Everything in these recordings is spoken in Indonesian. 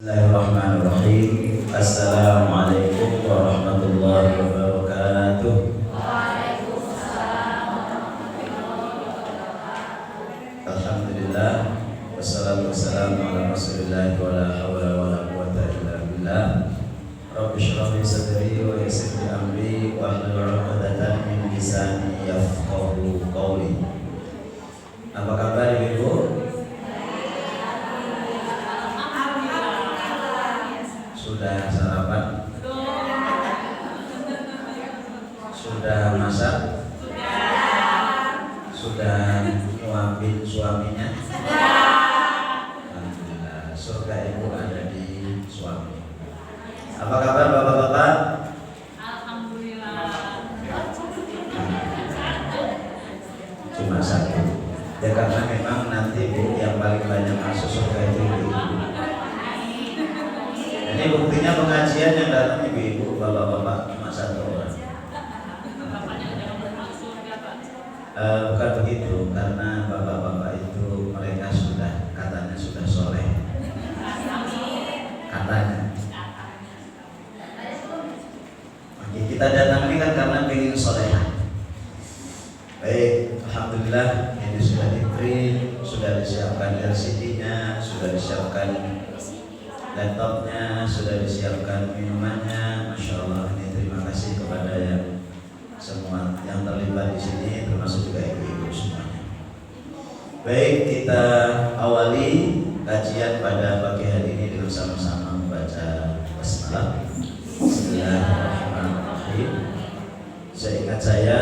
Bismillahirrahmanirrahim. Assalamualaikum warahmatullahi wabarakatuh. Alhamdulillah, wassalatu wassalamu ala rasulillah wa la hawla wa la quwwata illa billah. Rabbi shrah li sadri wa yassir li amri wa hlul 'uqdatam min lisani yafqahu qawli. Apa kabar Ibu? Sudah sarapan? Sudah masak? Sudah nyuapin suaminya? Alhamdulillah, surga Ibu ada di suami. Apa kabar Bapak-bapak? Alhamdulillah. Cuma satu. Ya karena memang nanti Bu yang paling banyak masuk surga itu Ibu. Ini buktinya pengajian yang datang ibu-ibu, bapak-bapak cuma satu orang. Bukan begitu, karena bapak-bapak itu mereka sudah katanya sudah soleh. Katanya. Oke, kita datang ini kan karena ingin soleh. Baik, alhamdulillah ini sudah di-print, sudah disiapkan LCD-nya, sudah disiapkan laptopnya, sudah disiapkan minumannya. Masya Allah, ini terima kasih kepada yang semua yang terlibat di sini, termasuk juga ibu-ibu semuanya. Baik, kita awali kajian pada pagi hari ini dengan sama-sama membaca basmalah. Bismillahirrahmanirrahim. Seingat saya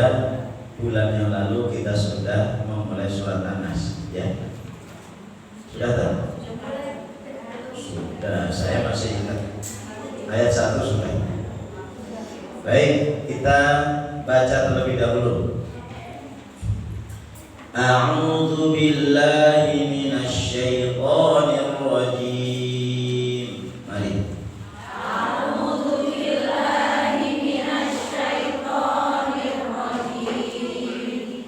bulan yang lalu kita sudah memulai surat An-Nas, ya. Sudah tahu? Sudah, saya masih ingat ayat 1 sudah. Baik, kita baca terlebih dahulu. A'udzu billahi minasy syaithanir rajim. Mari. A'udzu billahi minasy syaithanir rajim.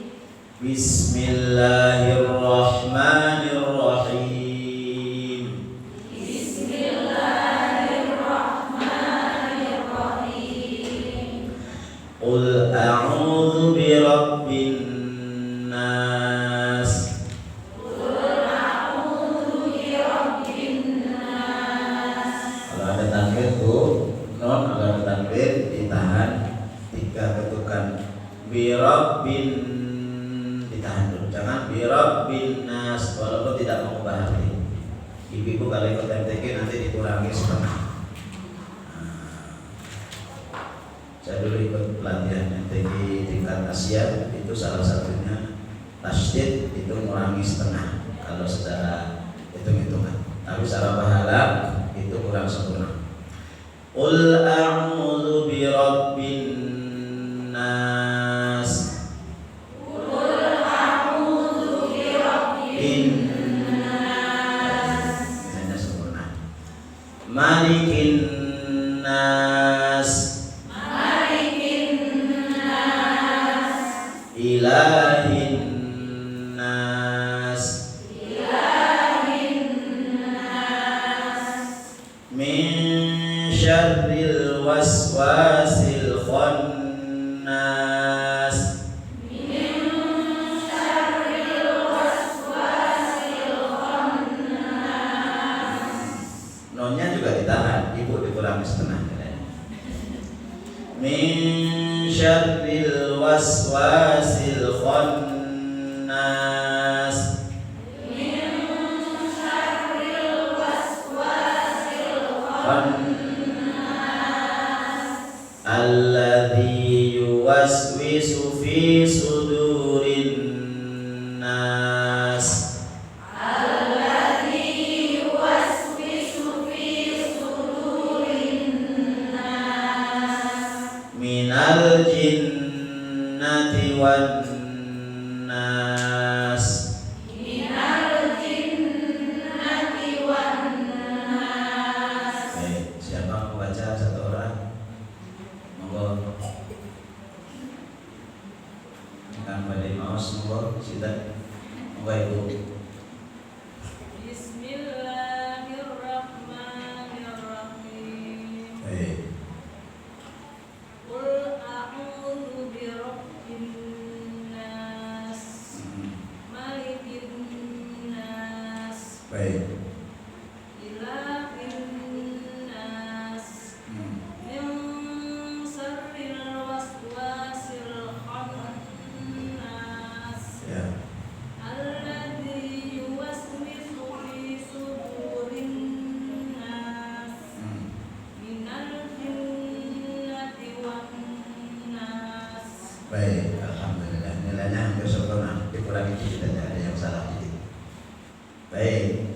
Bismillahirrahmanirrahim. Qul a'udzu birabbin nas. Qul a'udzu birabbin nas. Kalau ada tanwin Bu, non kalau ada tanwin ditahan 3 ketukan. Birabbin ditahan dulu. Jangan birabbin nas walaupun tidak mengubah arti. Ibu-ibu kalau ikut MTQ nanti dikurangi setengah. Saya dulu ikut pelatihan MTQ tingkat Asia, itu salah satunya tasydid itu mengurangi setengah kalau secara hitung-hitungan. Tapi secara pahala itu kurang sempurna. Qul a'udzu birabbin nas. Qul a'udzu birabbin nas. Hanya sempurna. Malikin nas. Ilahin nas. Ilahin nas. Min syarril waswasil khannas. Min syarril waswasil khannas. Nonnya juga ditahan, ibu dikurangi setengah. Min syarril waswasil khannas. Min syarril waswasil khannas. Alladzi yuwaswisu fi sudurin nas. Alladzi yuwaswisu fi sudurin nas. Minal jinnati wan nas. Minal jinnati wan nas. Baik, siapa mau baca satu orang? Monggo. Kang Bade Maos monggo, sinten? Monggo Ibu. Bismillahirrahmanirrahim. Baik, alhamdulillah. Nilainya hampir sempurna. Dikurangi dikit aja, ada yang salah dikit. Baik,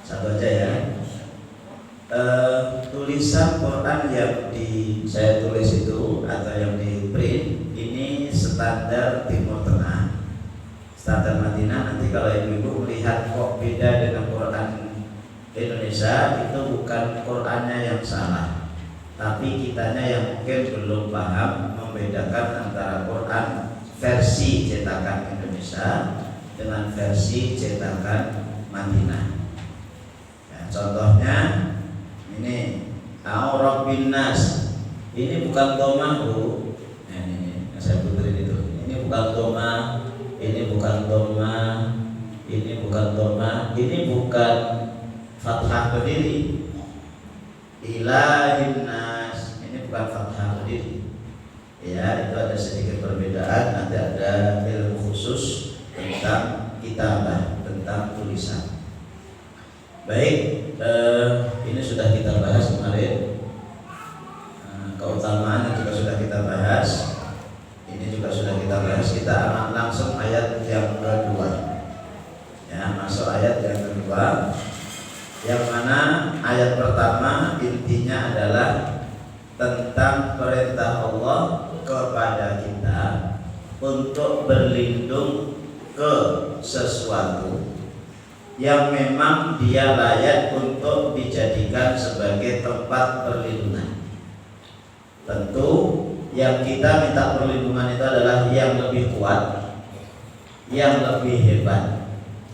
satu aja ya. Tulisan Quran yang saya tulis itu atau yang di print ini standar Timur Tengah, standar Madinah. Nanti kalau ibu-ibu melihat kok beda dengan Quran Indonesia, itu bukan Qurannya yang salah, tapi kitanya yang mungkin belum paham membedakan antara Quran versi cetakan Indonesia dengan versi cetakan Madinah. Ya, contohnya ini Rabbin Nas, ini bukan domah bu. Nah, ini saya puterin itu. Ini bukan domah, ini bukan domah, ini bukan domah, ini bukan fathah berdiri. Ilahin Nas, ini bukan fathah berdiri. Ya, itu ada sedikit perbedaan. Nanti ada ilmu khusus tentang kitabah, tentang tulisan. Baik, ini sudah kita bahas kemarin. Keutamaan juga sudah kita bahas. Ini juga sudah kita bahas. Kita langsung ayat yang kedua. Ya, masuk ayat yang kedua. Yang mana ayat pertama intinya adalah tentang perintah Allah kepada kita untuk berlindung ke sesuatu yang memang dia layak untuk dijadikan sebagai tempat perlindungan. Tentu yang kita minta perlindungan itu adalah yang lebih kuat, yang lebih hebat,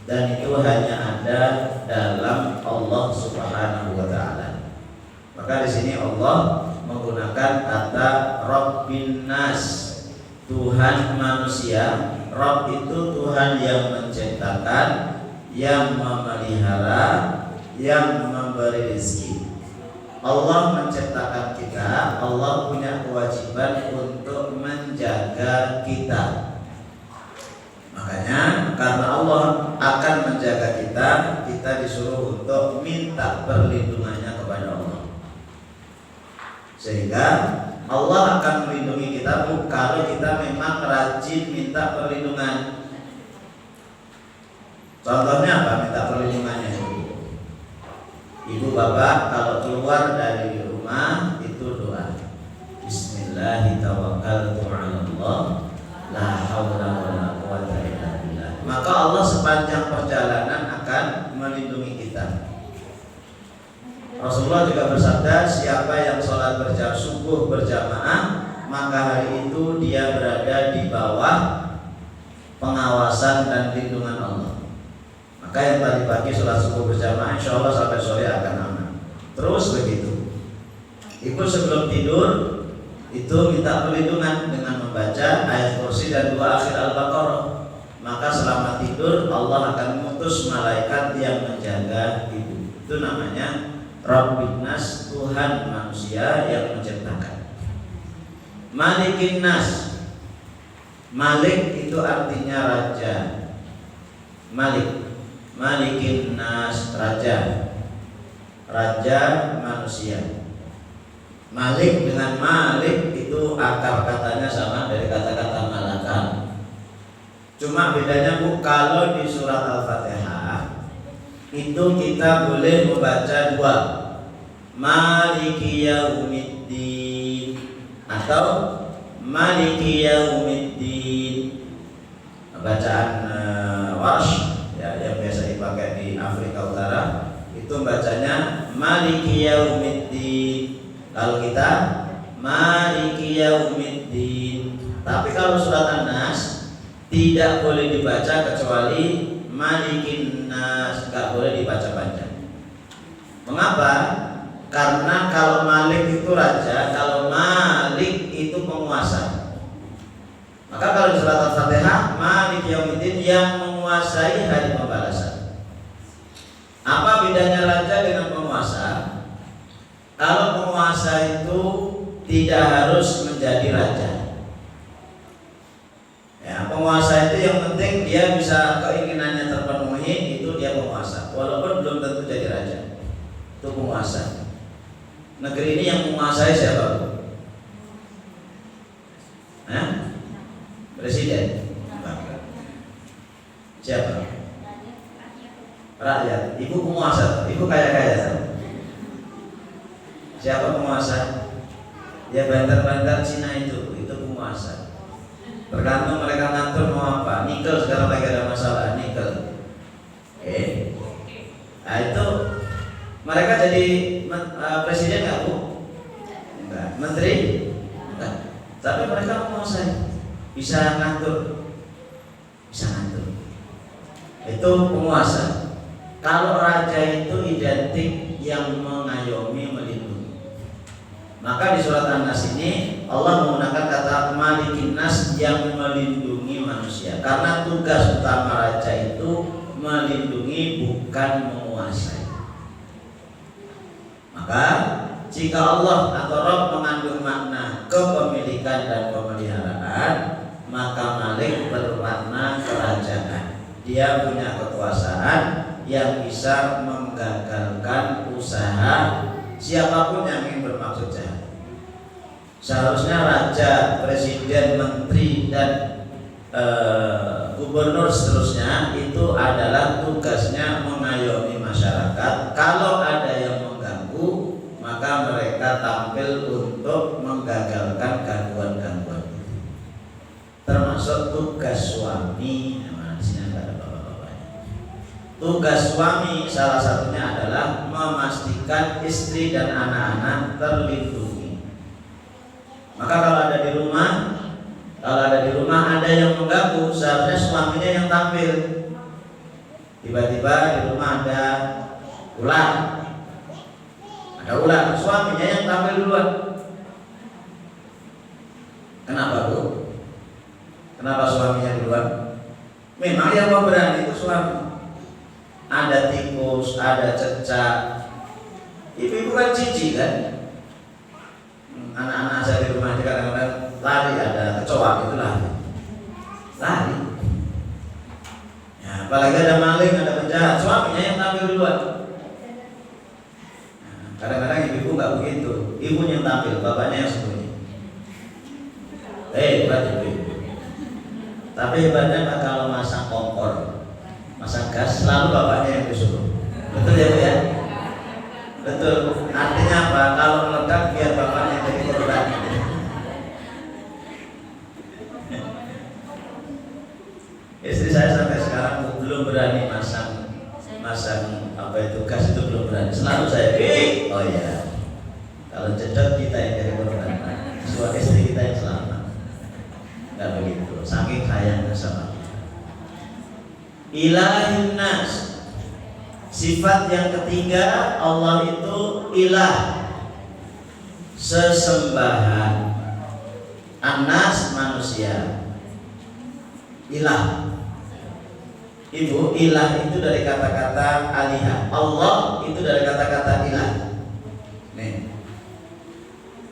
dan itu hanya ada dalam Allah Subhanahu wa taala. Maka di sini Allah menggunakan kata Rabbin Nas, Tuhan manusia. Rabb itu Tuhan yang menciptakan, yang memelihara, yang memberi rezeki. Allah menciptakan kita, Allah punya kewajiban untuk menjaga kita. Makanya karena Allah akan menjaga kita, kita disuruh untuk minta perlindungannya kepada Allah. Sehingga Allah akan melindungi kita kalau kita memang rajin minta perlindungan. Contohnya apa minta perlindungannya? Ibu bapak kalau keluar dari rumah itu doa, Bismillahirrahmanirrahim, la haula wala quwwata illa billah. Maka Allah sepanjang perjalanan akan melindungi kita. Rasulullah juga bersabda, siapa yang sholat subuh berjamaah, maka hari itu dia berada di bawah pengawasan dan lindungan Allah. Maka yang tadi pagi sholat subuh berjamaah, insya Allah sampai sore akan aman. Terus begitu. Ibu sebelum tidur itu minta perlindungan dengan membaca ayat kursi dan dua akhir Al-Baqarah. Maka selama tidur Allah akan mengutus malaikat yang menjaga ibu. Itu namanya Rabbin Nas, Tuhan manusia yang menciptakan. Malikin Nas, Malik itu artinya raja. Malikin Nas, raja, raja manusia. Malik dengan Malik itu akar katanya sama dari kata-kata malakan. Cuma bedanya bu, kalau di surat Al-Fatihah itu kita boleh membaca dua, Maliki Yaumiddin atau Maliki Yaumiddin. Bacaan Warsh ya, yang biasa dipakai di Afrika Utara itu bacanya Maliki Yaumiddin. Kalau kita Maliki Yaumiddin. Tapi kalau surat An-Nas tidak boleh dibaca kecuali Malikin Nas, nggak boleh dibaca panjang. Mengapa? Karena kalau Malik itu raja, kalau Malik itu penguasa. Maka kalau di surat Al-Fatihah, Malik Yaumiddin, yang menguasai hari pembalasan. Apa bedanya raja dengan penguasa? Kalau penguasa itu tidak harus menjadi raja. Ya, penguasa itu yang penting dia bisa keinginannya terpenuhi, itu dia penguasa. Walaupun belum tentu jadi raja. Itu penguasa. Negeri ini yang menguasai siapa? Siapa penguasa? Ya banter-banter Cina itu penguasa. Tergantung mereka ngatur mau apa. Nikel sekarang lagi ada masalah nikel. Nah itu mereka jadi presiden nggak Bu? Enggak. Menteri? Enggak. Tapi mereka menguasai, bisa ngatur. Itu penguasa. Kalau raja itu identik yang mengayomi, melindungi. Maka di surat An-Nas ini Allah menggunakan kata Malikin Nas, yang melindungi manusia. Karena tugas utama raja itu melindungi, bukan menguasai. Maka jika Allah atau Rabb mengandung makna kepemilikan dan pemeliharaan, maka Malik bermakna kerajaan. Dia punya kekuasaan yang bisa menggagalkan usaha siapapun yang ingin bermaksud jahat. Seharusnya raja, presiden, menteri, dan gubernur seterusnya itu adalah tugasnya mengayomi masyarakat. Kalau ada yang mengganggu, maka mereka tampil untuk menggagalkan gangguan-gangguan itu. Termasuk tugas suami. Tugas suami salah satunya adalah memastikan istri dan anak-anak terlindungi. Maka kalau ada di rumah ada yang mengganggu, seharusnya suaminya yang tampil. Tiba-tiba di rumah ada ular, suaminya yang tampil duluan. Kenapa Bu? Kenapa suaminya duluan? Memang yang berani itu suami. Ada tikus, ada cecak. Ibu-ibu kan jijik kan? Anak-anak saya di rumah kadang-kadang lari, ada kecoa itu lari. Ya, apalagi ada maling, ada penjahat, suaminya yang tampil duluan. Nah, kadang-kadang ibu nggak begitu, ibunya yang tampil, bapaknya yang sembunyi. Hebat ibu. Tapi hebatnya kalau masang kompor, masang gas, selalu bapaknya yang disuruh. Betul ya Bu ya? Betul. Artinya apa? Kalau meledak biar bapaknya jadi korban. Istri saya sampai sekarang belum berani masang apa itu gas, itu belum berani. Selalu saya, oh ya, kalau cedok kita yang jadi korban, suami istri kita yang selamat. Nggak begitu. Saking sayangnya sama kita. Ilahin nas. Sifat yang ketiga, Allah itu ilah, sesembahan. An-nas, manusia. Ilah. Ibu, ilah itu dari kata-kata alihah. Allah itu dari kata-kata ilah. Nih,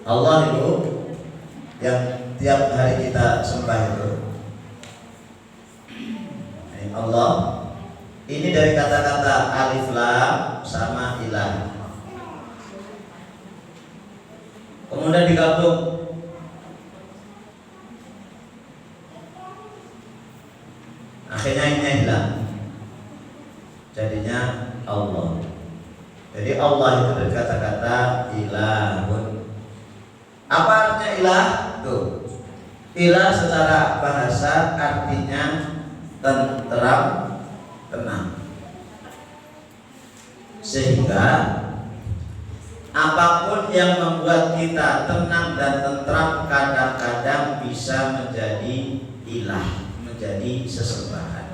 Allah itu yang tiap hari kita sembah itu. Nih, Allah ini dari kata-kata alif lam sama ilah. Kemudian digabung. Akhirnya ini hilang. Jadinya Allah. Jadi Allah itu dari kata-kata ilahun. Apa artinya ilah? Tuh. Ilah secara bahasa artinya tenteram, tenang. Sehingga apapun yang membuat kita tenang dan tentram kadang-kadang bisa menjadi ilah, menjadi sesembahan.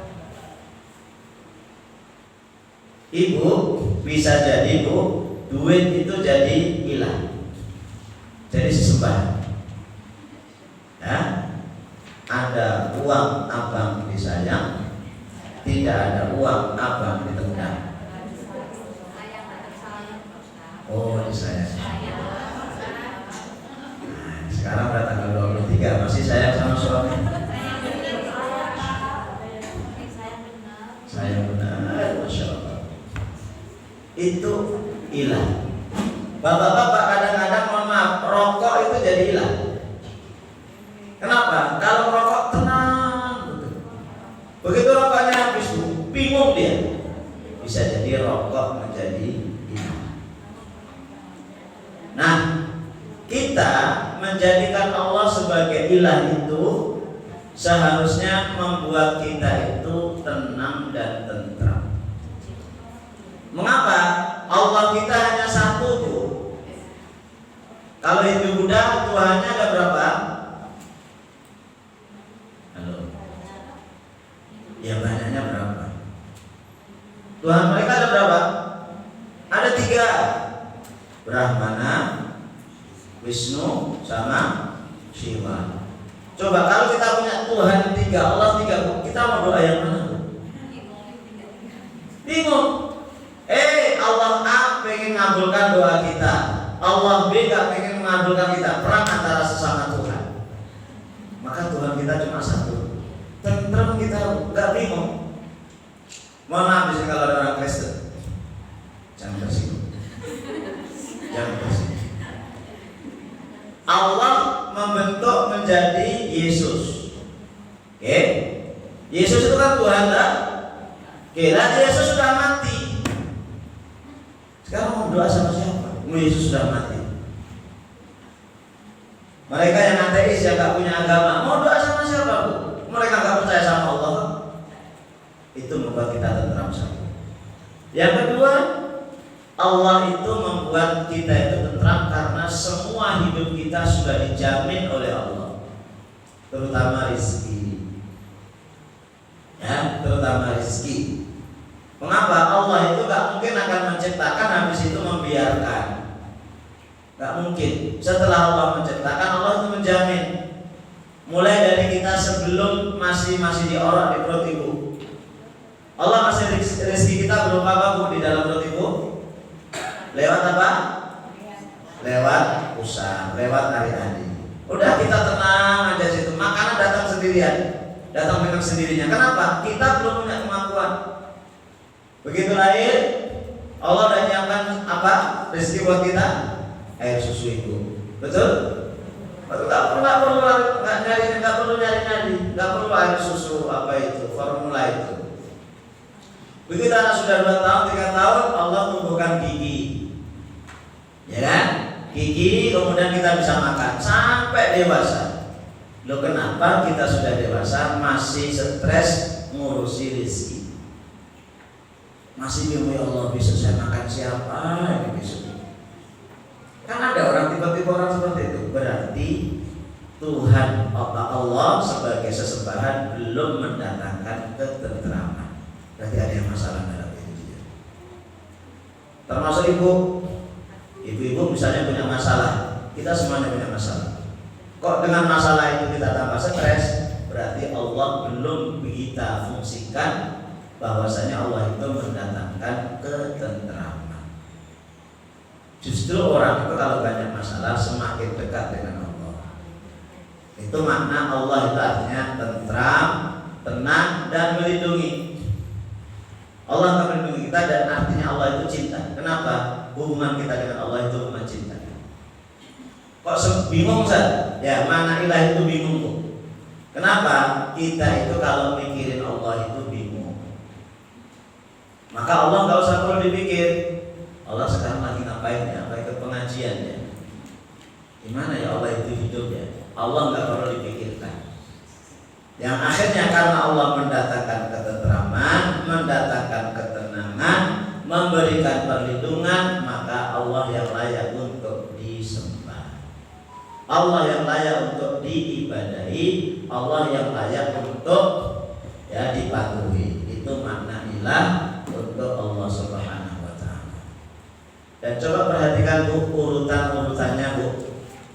Ibu, bisa jadi Bu, duit itu jadi ilah, jadi sesembahan. Ya, ada uang abang disayang, tidak ada uang abang ditendang. Oh, disayang. Nah, sekarang udah tanggal 23, masih sayang sama suami. Sayang benar, Masya Allah. Itu ilah. Bapak-bapak kadang-kadang, mohon maaf, rokok itu jadi ilah. Kenapa? Kalau rokok tenang, begitu rokoknya habis, bingung dia. Bisa jadi rokok menjadi ilah. Nah, kita menjadikan Allah sebagai ilah itu seharusnya membuat kita itu tenang dan tentram. Mengapa? Allah kita hanya satu, Bu. Kalau Hindu Buddha Tuhannya ada berapa? Halo. Ya banyaknya berapa? Tuhan mereka ada berapa? Ada 3. Brahmana, Wisnu, sama Shiva. Coba kalau kita punya Tuhan 3, Allah 3, kita mau doa yang mana? Bingung. Allah A pengen mengabulkan doa kita, Allah B gak pengen mengabulkan kita. Perang antara sesama Tuhan. Maka Tuhan kita cuma satu. Tentrem kita, gak bingung. Mohon maaf disini kalau ada orang Kristen, jangan tersinggung. Jangan tersinggung. Allah membentuk menjadi Yesus. Oke? Yesus itu kan Tuhan lah. Oke, lalu Yesus sudah mati. Sekarang mau doa sama siapa? Yesus sudah mati. Mereka yang ateis, yang gak punya agama, mau doa sama siapa, Bu? Mereka gak percaya sama Allah. Itu membuat kita tentram satu. Yang kedua, Allah itu membuat kita itu tentram karena semua hidup kita sudah dijamin oleh Allah, terutama rezeki. Ya, terutama rezeki. Mengapa? Allah itu gak mungkin akan menciptakan habis itu membiarkan. Gak mungkin. Setelah Allah menciptakan, Allah itu menjamin. Mulai dari kita sebelum masih di orok di perut ibu, Allah masih rezeki kita berupa apa, Bu, di dalam perut ibu? Lewat apa? Lewat usaha, lewat hari-hari. Udah kita tenang aja situ. Makanan datang sendirian, datang dengan sendirinya. Kenapa? Kita belum punya kemampuan. Begitu lahir, Allah udah nyiapkan apa? Rezeki buat kita, air susu ibu. Betul? Betul. Nggak perlu nyari, nggak perlu air susu apa itu, formula itu. Begitu anak sudah 2 tahun, 3 tahun, Allah tumbuhkan gigi, ya kan? Gigi, kemudian kita bisa makan sampai dewasa. Loh, kenapa kita sudah dewasa masih stres ngurusi rezeki? Masih bingung, ya Allah, besok saya makan siapa ini besok? Kan ada orang tiba-tiba orang seperti itu. Berarti Tuhan Allah sebagai sesembahan belum mendatangkan ketentraman. Berarti ada yang masalah dalam hidup dia. Termasuk ibu-ibu misalnya punya masalah. Kita semuanya punya masalah. Kok dengan masalah itu kita tambah stres? Berarti Allah belum kita fungsikan bahwasanya Allah itu mendatangkan ketentraman. Justru orang itu kalau banyak masalah semakin dekat dengan Allah. Itu makna Allah itu artinya tentram, tenang, dan melindungi. Allah akan melindungi kita dan artinya Allah itu cinta. Kenapa? Hubungan kita dengan Allah itu hubungan cinta. Kok bingung, Ustaz? Ya, mana ilah itu bingung, Bu. Kenapa? Kita itu kalau mikirin Allah itu bingung. Maka Allah gak usah perlu dipikir. Allah sekarang lagi ngapain ya? Apa ikut pengajian ya? Gimana ya Allah itu hidup ya? Allah gak perlu dipikirkan. Yang akhirnya karena Allah mendatangkan ketentraman, mendatangkan ketenangan, memberikan perlindungan, maka Allah yang layak untuk disembah, Allah yang layak untuk diibadahi, Allah yang layak untuk dipatuhi. Itu makna ilah untuk Allah Subhanahu wa ta'ala. Dan coba perhatikan, Bu, urutan-urutannya, Bu.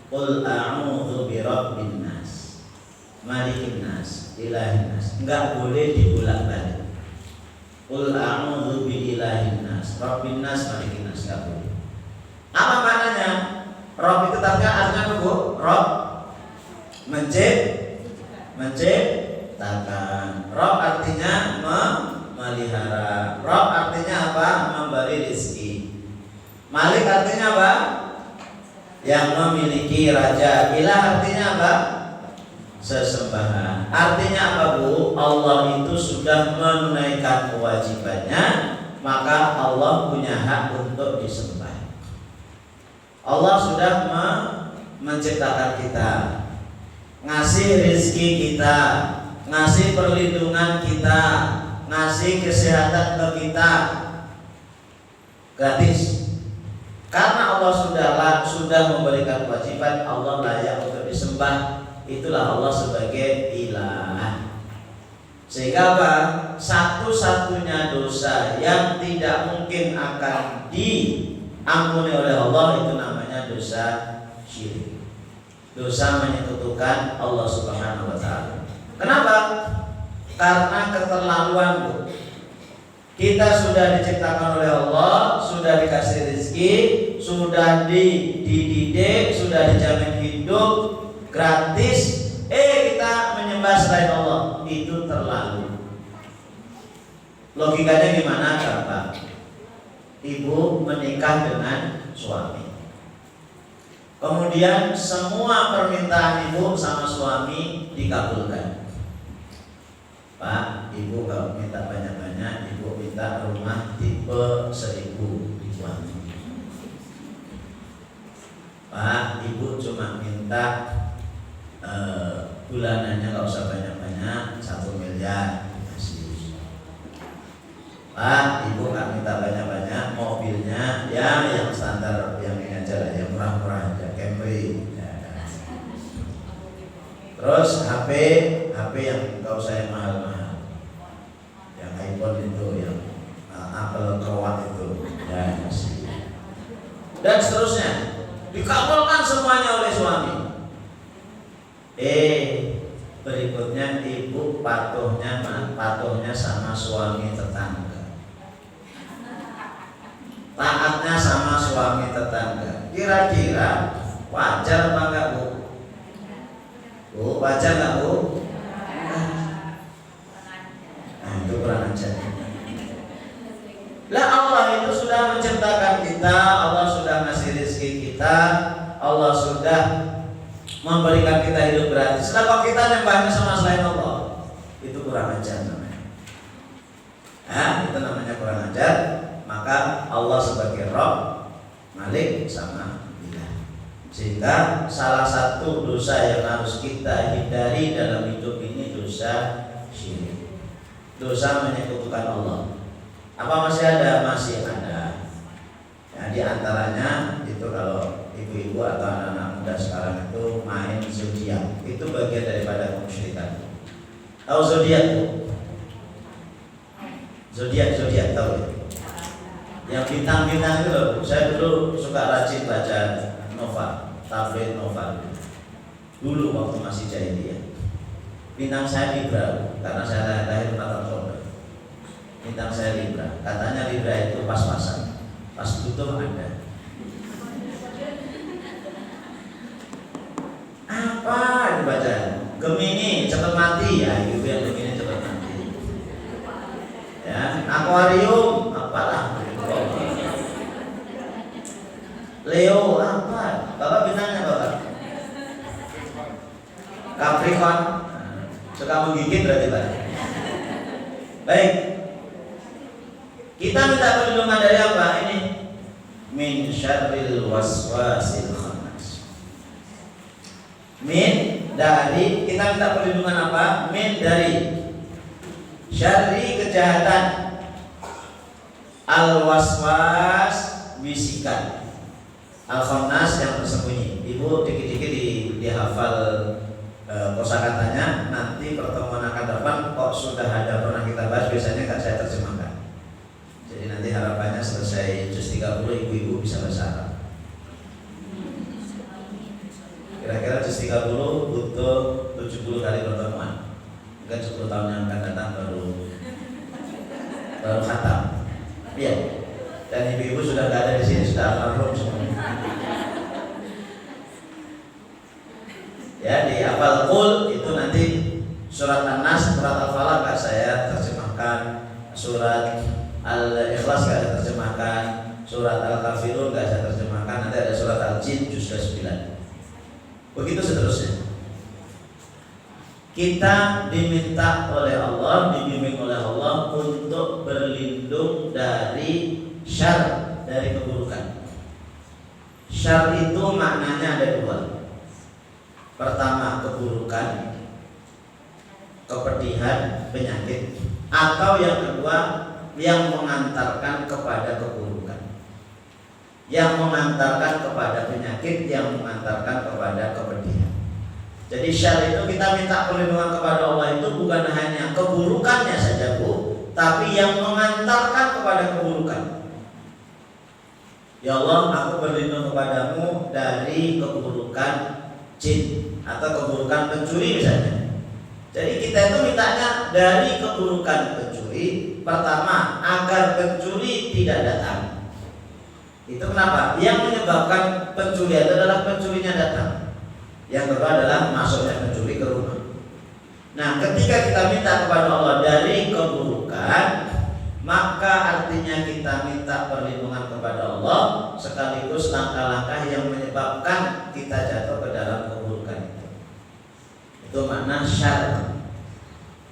Qul a'udzu birabbin nas, malikin nas, ilahin nas. Enggak boleh dibolak-balik. Qul a'udzu bi ilahin nas, rabbin nas, malikin nas, enggak boleh. Apa maknanya? Rabb itu artinya apa, Bu? Rabb menciptakan. Rabb artinya memelihara. Rabb artinya apa? Memberi rezeki. Malik artinya apa? Yang memiliki raja. Ilah artinya apa? Sesembahan. Artinya apa, Bu? Allah itu sudah menunaikan kewajibannya, maka Allah punya hak untuk disembah. Allah sudah menciptakan kita, ngasih rezeki kita, ngasih perlindungan kita, ngasih kesehatan ke kita gratis. Karena Allah sudah memberikan kewajiban, Allah layak untuk disembah. Itulah Allah sebagai ilah. Sehingga apa? Satu-satunya dosa yang tidak mungkin akan diampuni oleh Allah itu namanya dosa syirik. Dosa menyekutukan Allah Subhanahu wa taala. Kenapa? Karena keterlaluan, Bu. Kita sudah diciptakan oleh Allah, sudah dikasih rezeki, sudah dididik, sudah dijamin hidup gratis, kita menyembah selain Allah. Itu terlalu. Logikanya gimana, Bapak? Ibu menikah dengan suami, kemudian semua permintaan ibu sama suami dikabulkan. Pak, ibu kalau minta banyak-banyak, ibu minta rumah tipe 1000 ribuan. Pak, ibu cuma minta bulanannya nggak usah banyak-banyak, 1 miliar. Pak, ibu nggak minta banyak-banyak, mobilnya ya yang standar, yang ini aja lah, yang murah-murah aja, Camry. Ya. Terus HP yang nggak usah yang mahal-mahal, yang iPhone itu, yang Apple Crown itu, ya kasih. Dan seterusnya dikabulkan semuanya oleh suami. Berikutnya ibu patuhnya sama suami tetangga, taatnya sama suami tetangga. Kira-kira wajar apa enggak, Bu? Bu, wajar enggak, Bu? Nah, itu kurang ajar. Lah Allah itu sudah menciptakan kita, Allah sudah ngasih rezeki kita, Allah sudah memberikan kita hidup gratis. Nah, kalau kita nyembahnya sama selain Allah, itu kurang ajar namanya. Itu namanya kurang ajar. Maka Allah sebagai Rabb, Malik sama ilah. Sehingga salah satu dosa yang harus kita hindari dalam hidup ini dosa syirik, dosa menyekutukan Allah. Apa masih ada? Masih ada. Ya, di antaranya itu kalau ibu-ibu atau anak-anak muda sekarang itu main zodiak, itu bagian daripada kemusyrikan. Tahu zodiak, Bu? Zodiak tahu ya? Yang bintang-bintang itu loh. Saya dulu suka rajin baca novel, tabloid novel. Dulu waktu masih jahiliyah. Bintang saya Libra, karena saya lahir 4 Oktober. Bintang saya Libra. Katanya Libra itu pas-pasan, pas butuh ada. Apa dibaca? Gemini cepat mati, ya ibu yang Gemini cepat mati. Ya, Aquarium apalah. Leo apa? Bapak bintangnya Bapak? Capricorn. Suka menggigit berarti Pak. Baik. Kita minta perlindungan dari apa? Ini min syarril waswasil khannas. Min dari, kita minta perlindungan apa? Min dari syarri kejahatan, al waswas bisikan, al khannas yang tersembunyi. Ibu dikit-dikit dihafal kosakatanya. Nanti pertemuan akan depan kok sudah ada pernah kita bahas, biasanya kan saya terjemahkan. Jadi nanti harapannya selesai juz 30 ibu-ibu bisa bahasa Arab. Kira-kira juz 30 butuh 70 kali pertemuan. Mungkin 10 tahun yang akan datang baru khatam. Iya. Dan ibu-ibu sudah gak ada di sini, sudah almarhum semuanya. Ya, di hafal Qul itu nanti surat An-Nas, surat Al-Falaq gak saya terjemahkan, surat Al-Ikhlas gak saya terjemahkan, surat Al-Kafirun gak saya terjemahkan, nanti ada surat Al-Jin juz 9. Begitu seterusnya. Kita diminta oleh Allah, dibimbing oleh Allah untuk berlindung dari syar, dari keburukan. Syar itu maknanya ada dua. Pertama keburukan, kepedihan, penyakit. Atau yang kedua yang mengantarkan kepada keburukan, yang mengantarkan kepada penyakit, yang mengantarkan kepada kepedihan. Jadi syar itu kita minta perlindungan kepada Allah itu bukan hanya keburukannya saja Bu, tapi yang mengantarkan kepada keburukan. Ya Allah, aku berlindung kepadamu dari keburukan jin atau keburukan pencuri misalnya. Jadi kita itu mintanya dari keburukan pencuri. Pertama, agar pencuri tidak datang. Itu kenapa? Yang menyebabkan pencuri itu adalah pencurinya datang. Yang kedua adalah masuknya pencuri ke rumah. Nah, ketika kita minta kepada Allah dari keburukan, maka artinya kita minta perlindungan kepada Allah sekaligus langkah-langkah yang menyebabkan kita jatuh ke dalam keburukan itu. Itu makna syar.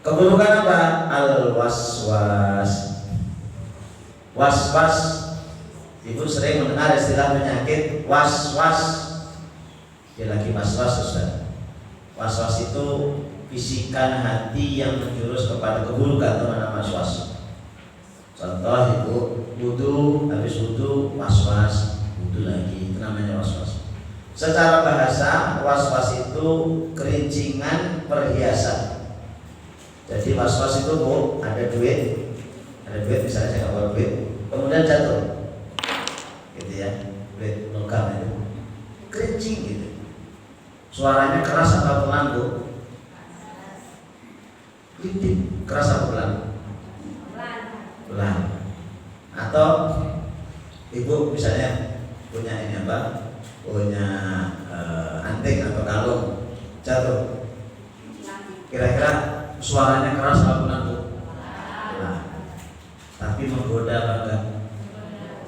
Keburukan apa? Al-waswas. Was-was. Ibu sering mendengar istilah penyakit was-was. Dia lagi was-was Ustaz. Was-was itu bisikan hati yang menjurus kepada keburukan, itu namanya was-was. Contoh ibu wudu, habis wudu was-was, wudu lagi, itu namanya was-was. Secara bahasa was-was itu kerincingan perhiasan. Jadi was-was itu Bu, ada duit misalnya saya nggak bawa duit, kemudian jatuh, gitu ya, duit logam itu, kerincing gitu. Suaranya keras atau pelan Bu? Kerincing, keras atau pelan? Pelan. Atau ibu misalnya punya ini apa? Punya anting atau kalung jatuh, kira-kira suaranya keras atau pelan Bu? Pelan. Tapi menggoda apa enggak?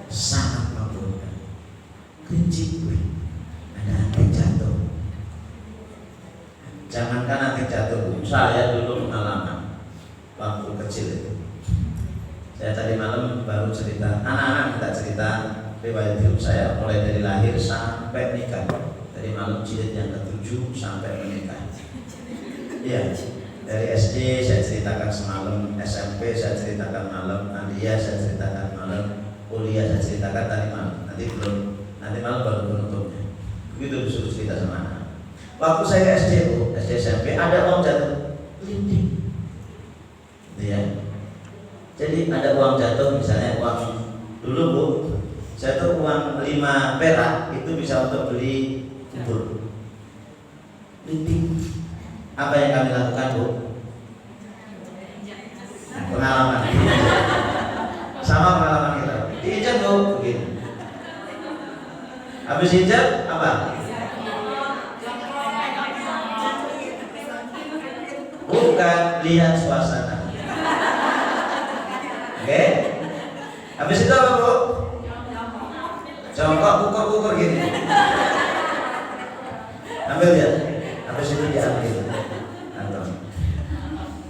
Sangat menggoda. Kerincing, ada anting jatuh. Jangankan anting jatuh Bu, saya dulu pengalaman waktu kecil itu. Saya tadi malam baru cerita, anak-anak kita cerita riwayat hidup saya mulai dari lahir sampai nikah. Dari malam jilid yang ke-7 sampai menikah. Iya, dari SD saya ceritakan semalam, SMP saya ceritakan malam, Andia saya ceritakan malam, kuliah saya ceritakan tadi malam. Nanti malam baru penutupnya. Begitu disuruh cerita sama anak. Waktu saya SD Bu, SD SMP ada uang jatuh, linting. Gitu ya. Jadi ada uang jatuh, misalnya uang dulu Bu, jatuh uang 5 perak itu bisa untuk beli bubur. Linting. Apa yang kami lakukan Bu? Pengalaman. Sama pengalaman kita. Diinjak Bu, begini. Habis injak apa? Bukan, lihat suasana. Oke. Habis itu apa Bu? Jongkok, kukur gini. Ambil lihat. Habis itu diambil.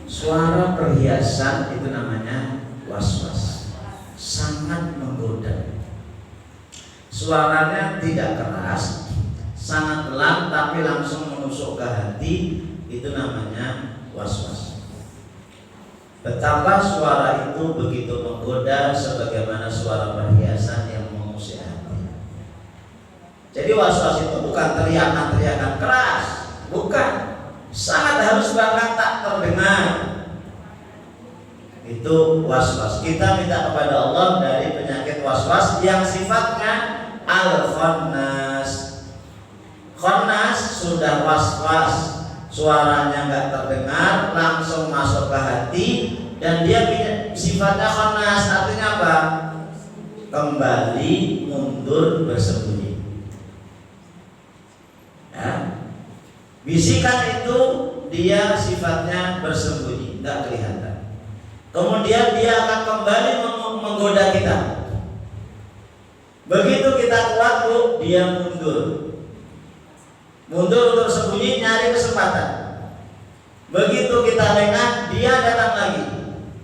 Suara perhiasan itu namanya was-was. Sangat menggoda. Suaranya tidak keras, sangat pelan tapi langsung menusuk ke hati, itu namanya was-was. Betapa suara itu begitu menggoda sebagaimana suara perhiasan yang mengusik hati. Jadi was-was itu bukan teriakan-teriakan keras, bukan. Sangat halus bahkan tak terdengar. Itu was-was. Kita minta kepada Allah dari penyakit was-was yang sifatnya al-khannas. Khannas sudah was-was, suaranya nggak terdengar, langsung masuk ke hati, dan dia sifatnya khannas. Artinya apa? Kembali mundur bersembunyi. Ya. Bisikan itu dia sifatnya bersembunyi, nggak kelihatan. Kemudian dia akan kembali menggoda kita. Begitu kita kuat Bu, dia mundur. Mundur untuk sembunyi, nyari kesempatan. Begitu kita lengah, dia datang lagi.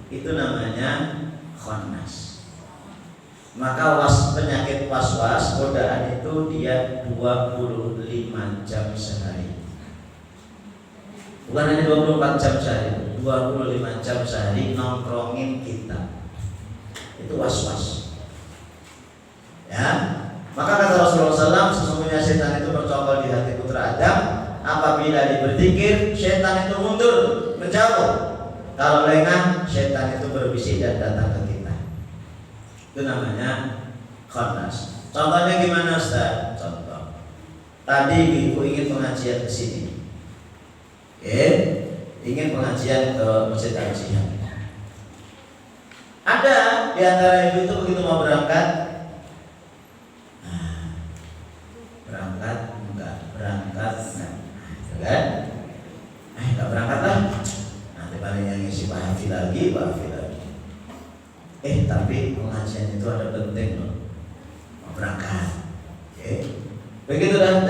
Itu namanya khannas. Maka penyakit was-was, godaan itu dia 25 jam sehari. Bukan hanya 24 jam sehari, 25 jam sehari nongkrongin kita. Itu was-was. Ya, maka kata Rasulullah SAW, sesungguhnya setan itu bercokol di hati putra Adam. Apabila berzikir, setan itu mundur, menjauh. Kalau lengah, setan itu berbisik dan datang ke kita. Itu namanya khannas. Contohnya gimana Ustaz? Contoh. Tadi ibu ingin pengajian ke sini. Ingin pengajian ke Masjid Al-Jihad. Ada di antara ibu itu begitu mau berangkat, berangkat enggak, kan? Enggak berangkat lah. Nanti paling yang ngisi Pak Hafi lagi. Tapi pengajian itu ada penting loh. Mau berangkat. Begitu dan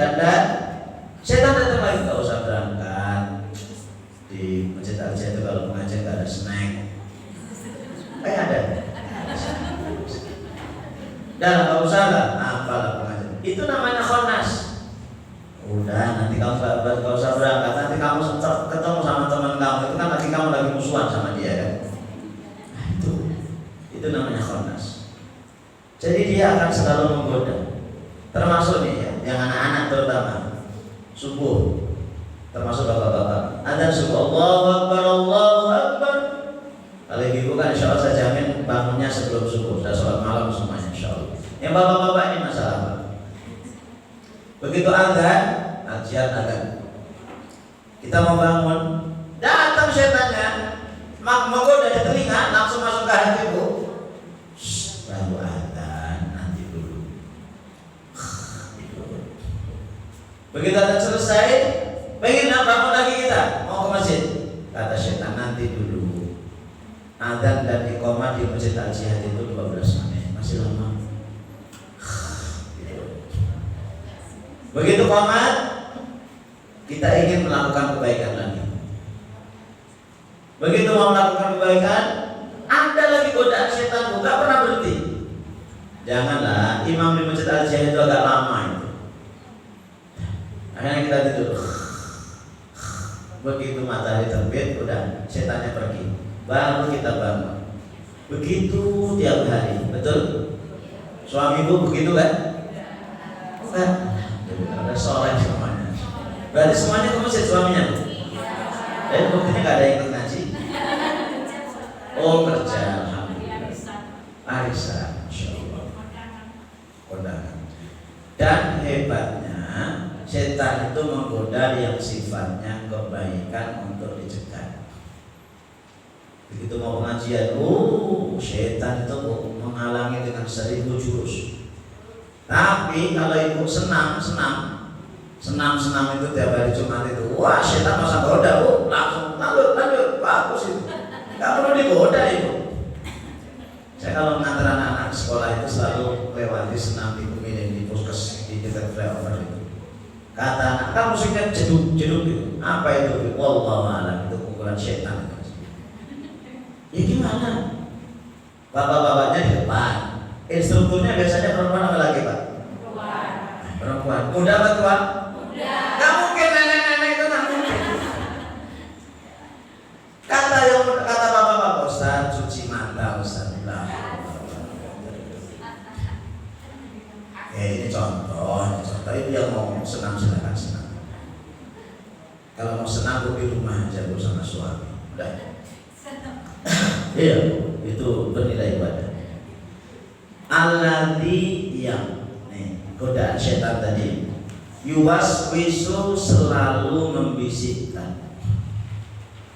setan datang lagi, enggak usah berangkat. Di Masjid Al-Jihad itu kalau pengajian enggak ada snack. Ada. Dan enggak usah lah, apalah pengajian. Itu namanya khannas. Udah, nanti kamu enggak usah berangkat. Nanti kamu ketemu sama teman kamu, itu kan kamu lagi musuhan sama dia kan. Itu namanya khannas. Jadi dia akan selalu menggoda. Termasuk nih ya, yang anak-anak terutama subuh, termasuk bapak-bapak. Adzan subuh, Allahu Akbar, Allahu Akbar. Kalau ibu kan insya Allah saya jamin bangunnya sebelum subuh, sudah sholat malam semuanya insya Allah. Yang bapak-bapak ini masalah apa? Begitu adzan, adzan, kita mau bangun, datang setannya, menggoda di telinga, langsung masuk ke hati ibu. Baru adzan, nanti dulu. Begitu adzan selesai, pengen bangun lagi kita, mau ke masjid. Kata setan, nanti dulu. Adzan dan iqamah di Masjid Al-Jihad itu 12 menit, masih lama. Begitu qomat, kita ingin melakukan kebaikan lagi. Begitu mau melakukan kebaikan, ada lagi godaan setan, bukan pernah berhenti. Janganlah imam di Masjid Al-Jihad itu agak lama itu. Akhirnya kita tidur. Begitu matahari terbit, udah setannya pergi. Baru kita bangun. Begitu tiap hari, betul? Suami ibu begitu kan? Bukan. Ada soleh semuanya. Berarti semuanya ke masjid suaminya. Dan buktinya gak ada yang ikut ngaji. Oh kerja, alhamdulillah. Arisan, insyaallah. Kondangan. Dan hebatnya setan itu menggoda yang sifatnya kebaikan untuk dicegah. Begitu mau pengajian, setan itu menghalangi dengan 1000 jurus. Tapi kalau ibu senam itu tiap hari Jumat itu, wah setan masa goda, langsung lanjut, bagus itu. Gak perlu digoda ibu. Saya kalau mengantar anak-anak sekolah itu selalu lewati senam di Kuminin, di Puskes, di dekat flyover itu. Kata anak, kan musiknya jeduk gitu. Apa itu? Wallahu a'lam, itu pukulan setan. Ya gimana? Bapak-bapaknya di depan. Instrukturnya biasanya perempuan apa lagi Pak? Perempuan. Muda apa tua? Muda. Gak mungkin nenek-nenek itu gak mungkin. Kata bapak-bapak, Ustaz cuci mata Ustaz. Ini contoh itu yang mau senam silakan senam. Kalau mau senam di rumah aja bersama suami. Udah. Iya, itu bernilai ibadah. Alladzi yang godaan setan tadi yuwaswisu selalu membisikkan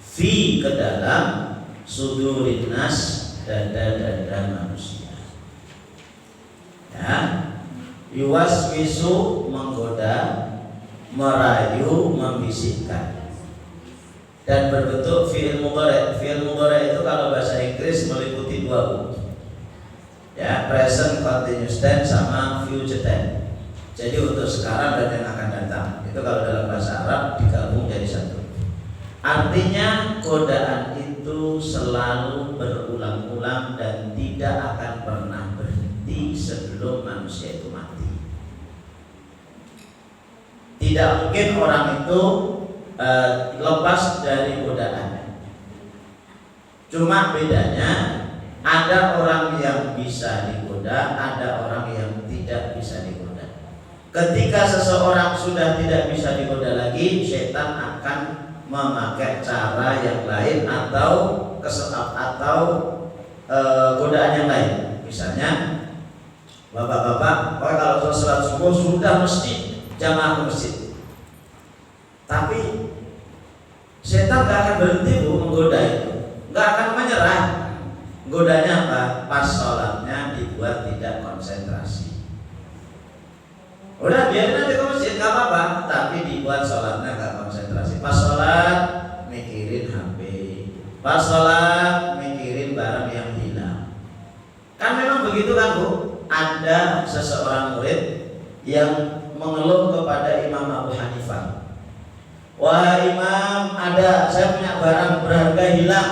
fi ke dalam sudurin nas dada-dada manusia. Ya, yuwaswisu menggoda, merayu, membisikkan. Dan berbentuk fi'il mudhari'. Fi'il mudhari' itu kalau bahasa Inggris meliputi 2 huruf. Ya, present continuous tense sama future tense. Jadi untuk sekarang dan yang akan datang. Itu kalau dalam bahasa Arab digabung jadi satu. Artinya godaan itu selalu berulang-ulang dan tidak akan pernah berhenti sebelum manusia itu mati. Tidak mungkin orang itu lepas dari godaan. Cuma bedanya ada orang yang bisa digoda, ada orang yang tidak bisa digoda. Ketika seseorang sudah tidak bisa digoda lagi, setan akan memakai cara yang lain atau godaan yang lain. Misalnya, bapak-bapak, kalau sholat subuh sudah mesti jamaah ke masjid. Tapi setan gak akan berhenti menggoda itu, gak akan menyerah. Godanya apa? Pas sholatnya dibuat tidak konsentrasi. Udah biarin nanti ke masjid gak apa-apa, tapi dibuat sholatnya gak konsentrasi. Pas sholat mikirin HP, pas sholat mikirin barang yang hilang. Kan memang begitu kan Bu? Ada seseorang murid yang mengeluh kepada Imam Abu Hanifah. Wahai Imam, saya punya barang berharga hilang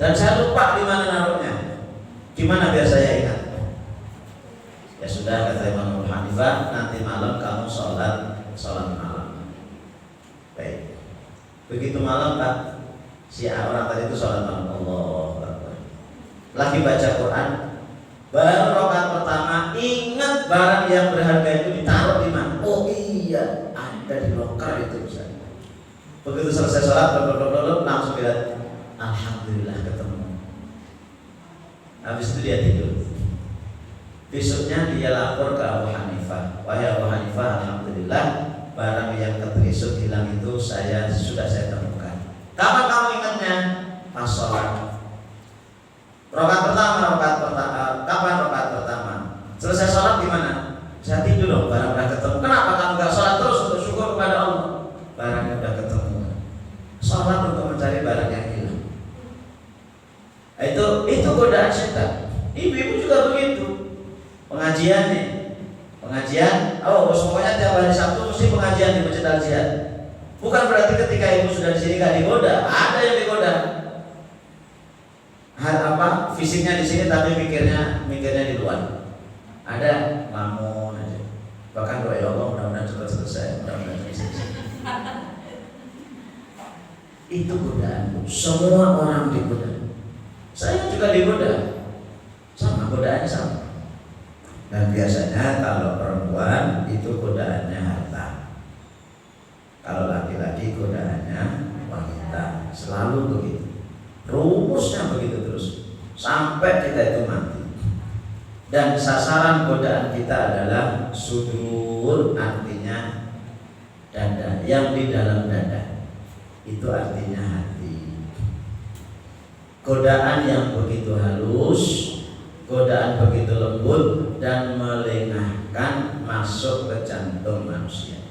dan saya lupa di mana naruhnya. Gimana biar saya ingat? Ya sudah, kata Imam Abu Hanifah, nanti malam kamu sholat malam. Baik. Begitu malam Pak, si orang tadi itu sholat malam. Allahu Akbar. Lagi baca Quran, baru rakaat pertama ingat barang yang berharga itu ditaruh di mana? Oh iya, ada di loker itu misalnya. Begitu selesai sholat, langsung lihat, alhamdulillah ketemu. Habis itu dia tidur. Besoknya dia lapor ke Abu Hanifah. Wahai Abu Hanifah, alhamdulillah barang yang keterisuk hilang itu sudah saya temukan. Kapan kamu ingatnya? Pas sholat. Rakaat pertama. Kapan rakaat pertama? Selesai sholat gimana? Saya tidur dong, barang udah ketemu. Kenapa kamu gak sholat terus untuk syukur kepada Allah? Barangnya udah ketemu. Sholat untuk mencari barang yang hilang. Itu godaan setan. Ibu-ibu juga begitu. Pengajian, semuanya tiap hari Sabtu mesti pengajian di Masjid Al-Jihad. Bukan berarti ketika ibu sudah di sini gak digoda, ada yang digoda. Fisiknya di sini tapi mikirnya di luar. Ada lamun aja. Bahkan doa ya Allah mudah-mudahan cepat selesai, Itu godaan. Semua orang digoda. Saya juga digoda. Sama godaannya sama. Dan biasanya kalau perempuan itu godaannya harta. Kalau laki-laki godaannya wanita. Selalu begitu. Rumusnya begitu terus sampai kita itu mati. Dan sasaran godaan kita adalah sudur, artinya dada. Yang di dalam dada itu artinya hati. Godaan yang begitu halus, godaan begitu lembut dan melengahkan masuk ke jantung manusia.